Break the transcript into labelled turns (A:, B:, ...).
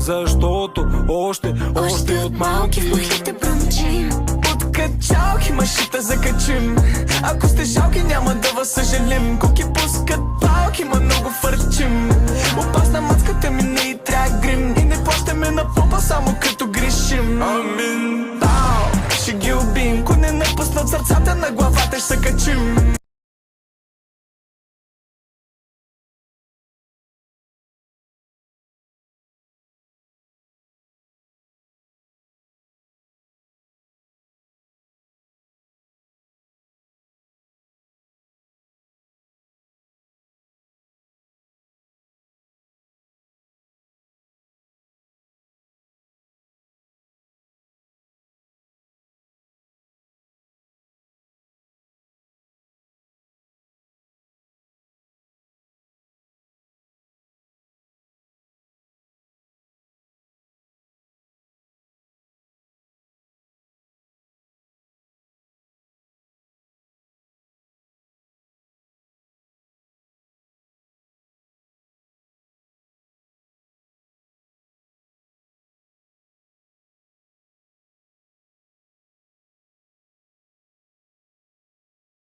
A: защото още от малки
B: в мухите бръмчим.
C: От качалки мъжите закачим. Ако сте жалки, няма да вас съжалим. Коки пускат палки, ма много фърчим. Опасна мацката ми, не и трябва грим. И не плащаме на попа, само като грешим. Амин. Ще ги убим, ко не напуснат сърцата, на главата ще се качим.